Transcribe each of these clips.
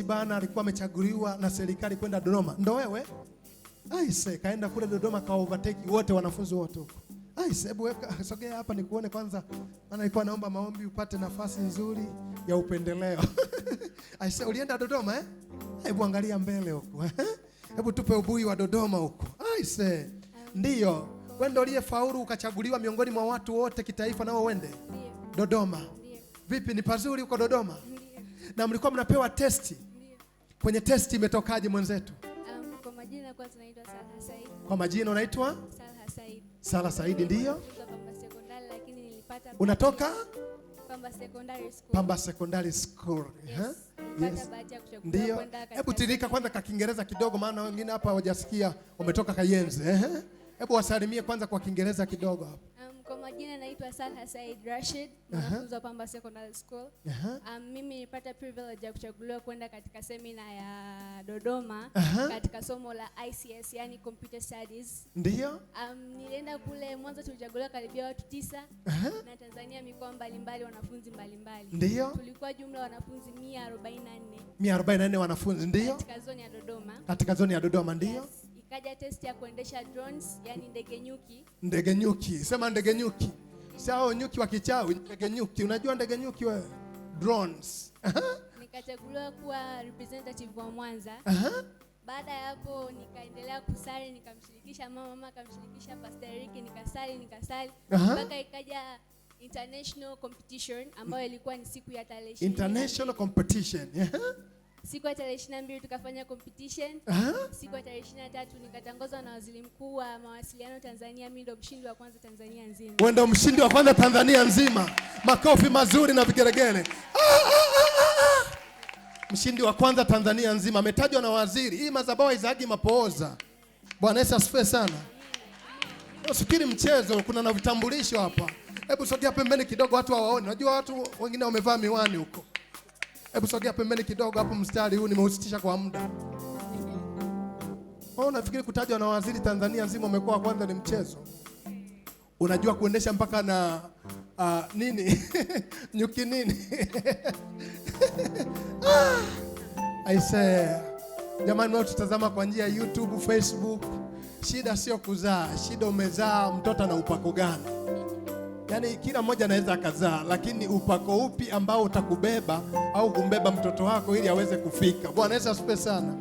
bana alikuwa amechaguliwa na serikali kwenda Dodoma. Ndio wewe? Aise, kaenda kule Dodoma ka overtake wote wanafunzi wote huko. Aise, hebu weka sogea hapa nikuone kwanza. Maana nilikuwa naomba maombi upate nafasi nzuri ya upendeleo. Aise, ulienda Dodoma eh? Hebu angalia mbele huko. Hebu tupe ubui wa Dodoma huko. Aise. Ndio. Wewe ndio uliyefaulu ukachaguliwa miongoni mwa watu wote kitaifa nao uende Dodoma. Vipi, ni pazuri huko Dodoma? Na mlikuwa mnapewa testi? Kwenye testi imetokaje mwenzetu? Kwa majina kwa tunaitwa Salha Said. Kwa majina unaitwa? Salha Said. Salha Said ndio? Pamba Secondary, lakini nilipata unatoka? Pamba Secondary School. Pamba Secondary School. Yes. Yes. Ndio. Hebu tirika kwanza kwa Kiingereza kidogo, maana wengine hapa hawajasikia umetoka Kayenze. Hebu wasalimie kwanza kwa Kiingereza kidogo hapa. Kwa majina naitwa Salha Said Rashid, mwanafunzi wa Pamba Secondary School. Mimi nilipata privilege ya kuchaguliwa kwenda katika semina ya Dodoma katika somo la ICS, yani Computer Studies. Ndio? Nilienda kule, mwanzo tulichaguliwa karibia watu 9 na Tanzania mikoa mbalimbali, wanafunzi mbalimbali. Ndio? Tulikuwa jumla wanafunzi 144. 144 wanafunzi, ndio? Katika zoni ya Dodoma. Katika zoni ya Dodoma, ndio? Yes. Ikaja test ya kuendesha drones, yani ndege nyuki. Ndege nyuki. Sema ndege nyuki. Sao nyuki wa kichawi, ndege nyuki. Unajua ndege nyuki wewe? Drones. Nikachaguliwa kuwa representative wa Mwanza. Baada ya hapo nikaendelea kusali, nikamshirikisha mama akamshirikisha Pastor Eric, nikasali mpaka ikaja international competition ambayo ilikuwa ni siku ya tarehe 20. International competition. Siku ya tarehe 22 tukafanya competition. Siku ya tarehe 23 nikatangazwa na Waziri Mkuu wa Mawasiliano Tanzania, mimi ndo mshindi wa kwanza Tanzania nzima. Wewe ndo mshindi wa kwanza Tanzania nzima. Makofi mazuri na vigelegele. Mshindi wa kwanza Tanzania nzima ametajwa na waziri. Hii madhabahu haizagi mapooza. Bwana Yesu asifiwe sana. Usikiri mchezo, kuna na vitambulisho hapa. Hebu sogea pembeni kidogo watu waone. Unajua watu wengine wamevaa miwani huko. Hebu sogea pembeni kidogo hapo, mstari huu nimeusitisha kwa muda. Wewe unafikiri kutajwa na waziri Tanzania nzima umekuwa wa kwanza ni mchezo? Unajua kuendesha mpaka na nini? Nyuki nini? I say, jamani wao tutazama kwa njia ya YouTube, Facebook. Shida sio kuzaa, shida umezaa mtoto na upako gani? Yaani kila mmoja anaweza akazaa, lakini upako upi ambao utakubeba au kumbeba mtoto wako ili aweze kufika. Bwana Yesu asifiwe sana.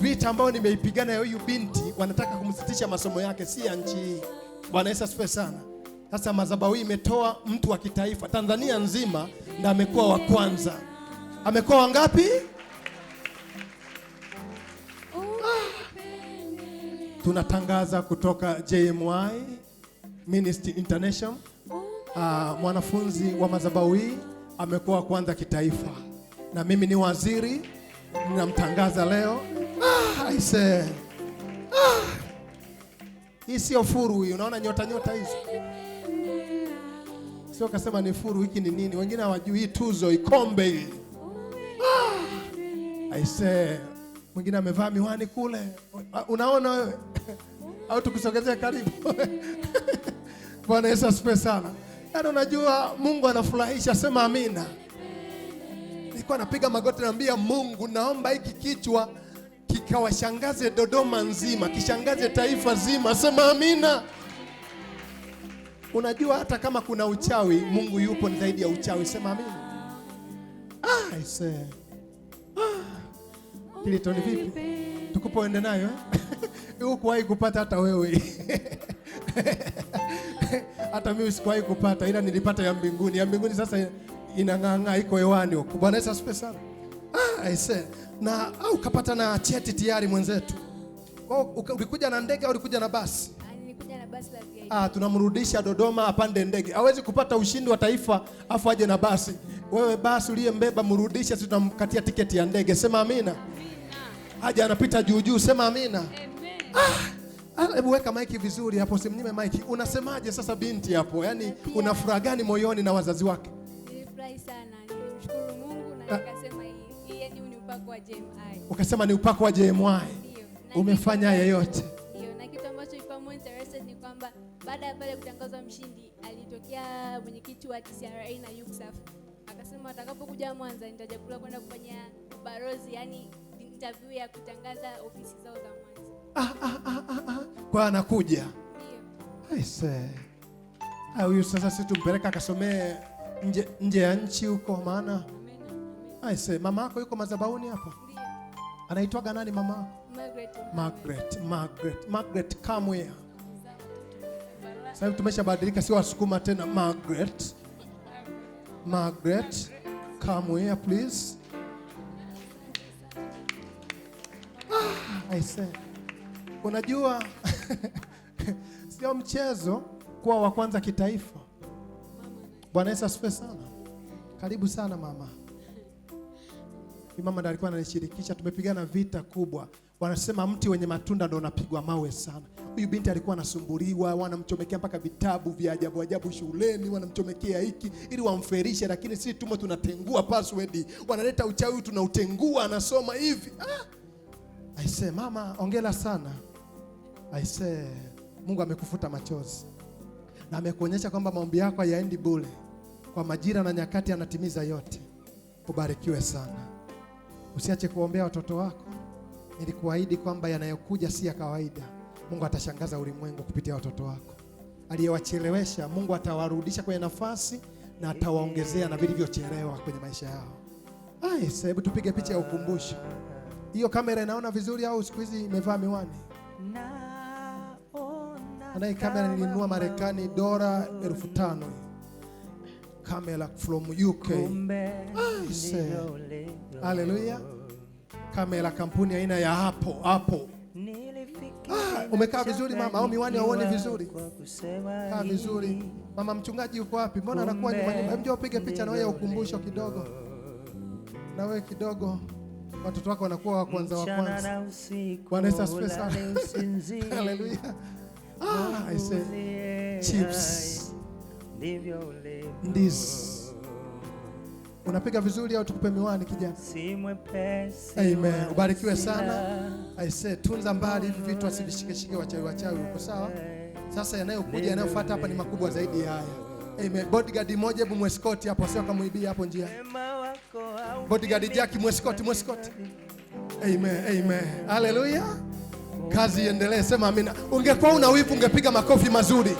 Vita ambao nimeipigana ya huyu binti, wanataka kumsitisha masomo yake, si ya nchi hii. Bwana Yesu asifiwe sana. Sasa madhabahu hii imetoa mtu wa kitaifa Tanzania nzima, na amekuwa wa kwanza. Amekuwa wangapi? Tunatangaza kutoka JMY Ministry International. Mwanafunzi wa madhabahu hii amekuwa kwanza kitaifa, na mimi ni waziri ninamtangaza leo. I say, hii sio furu hii, unaona nyota hizo sio kasema ni furu, hiki ni nini? Wengine hawajui hii tuzo ikombe hii. I say, mwingine amevaa miwani kule, unaona wewe? Au tukusogezea karibu? Bwana Yesu asifiwe sana. Yaani unajua Mungu anafurahisha, sema amina. Nilikuwa napiga magoti naambia Mungu, naomba hiki kichwa kikawashangaze Dodoma nzima, kishangaze taifa zima, sema amina. Unajua hata kama kuna uchawi, Mungu yupo ni zaidi ya uchawi, sema amina. I say. Kilitoni vipi? Tukupoende nayo hukuwahi kupata hata wewe. Hata mimi sikuwahi kupata, ila nilipata ya mbinguni. Ya mbinguni sasa inang'ang'a, iko hewani huko. Bwana Yesu asifiwe sana. I say, na ukapata na cheti tayari mwenzetu. Ulikuja na ndege au ulikuja na basi? Nilikuja na basi la VIP. Tunamrudisha Dodoma apande ndege. Hawezi kupata ushindi wa taifa afu aje na basi. Wewe basi uliyembeba mrudisha, sisi tunamkatia tiketi ya ndege. Sema amina. Haja anapita juu, sema amina. Hebu weka maiki vizuri hapo, usimnyime maiki. Unasemaje sasa binti hapo? Yaani una furaha gani moyoni na wazazi wake? Nilifurahi sana. Nilimshukuru Mungu na nikasema hii yaani ni upako wa JMI. Ukasema ni upako wa JMI. Ndio. Umefanya yote. Ndio. Na kitu ambacho ilikuwa more interested ni kwamba baada ya pale kutangazwa mshindi, alitokea mwenyekiti wa TCRA na UCSAF. Akasema atakapokuja Mwanza nitajakulia kwenda kufanya ubalozi, yani interview ya kutangaza ofisi zao za Mwanza. Kwa anakuja. Ndio. Aise. Huyu sasa sisi tumpeleka akasomee nje ya nchi huko maana. Aise, mama yako yuko madhabahuni hapa? Ndio. Anaitwaga nani mama? Margaret Kamwea. Sasa tumeshabadilika, sio Wasukuma tena. Margaret Kamwea, please. Aise. Unajua sio mchezo kuwa wa kwanza kitaifa. Bwana Yesu asifiwe sana. Karibu sana mama. Mama ndiye alikuwa ananishirikisha, tumepigana vita kubwa. Wanasema mti wenye matunda ndio unapigwa mawe sana. Huyu binti alikuwa anasumbuliwa, wanamchomekea mpaka vitabu vya ajabu ajabu shuleni, wanamchomekea hiki ili wamferishe, lakini sisi tumo tunatengua password. Wanaleta uchawi tunautengua, anasoma hivi. Aise mama, ongera sana. Aise, Mungu amekufuta machozi. Na amekuonyesha kwamba maombi yako hayaendi bure. Kwa majira na nyakati anatimiza yote. Ubarikiwe sana. Usiache kuombea watoto wako. Nilikuahidi kwamba yanayokuja si ya kawaida. Mungu atashangaza ulimwengu kupitia watoto wako. Aliyewachelewesha, Mungu atawarudisha kwenye nafasi na atawaongezea na vilivyochelewa kwenye maisha yao. Hebu tupige picha ya ukumbusho. Hiyo kamera inaona vizuri au siku hizi imevaa miwani? Na hii kamera nilinunua Marekani dola 5,000. Kamera from UK. Hallelujah. Kamera kampuni aina ya Apple. Umekaa vizuri mama au miwani hauoni vizuri? Kaa vizuri. Mama mchungaji yuko wapi? Mbona anakuwa nyuma? Njoo upige picha na wewe ukumbusho kidogo. Na wewe kidogo. Watoto wako wanakuwa wa kwanza. Bwana Yesu asifiwe sana. Hallelujah. I say chips. Ndizi. Unapiga vizuri au tukupe miwani kijana? Amen. Ubarikiwe sana. I say tunza mbali hivi vitu asivishike wachawi uko sawa? Sasa yanayokuja yanayofuata hapa ni makubwa zaidi haya. Amen. Bodyguard moja hebu mwescort hapo sio kama muibia hapo njia. Bodyguard Jackie mwescort. Amen. Hallelujah. Kazi iendelee, sema amina. Ungekuwa una wivu ungepiga makofi mazuri.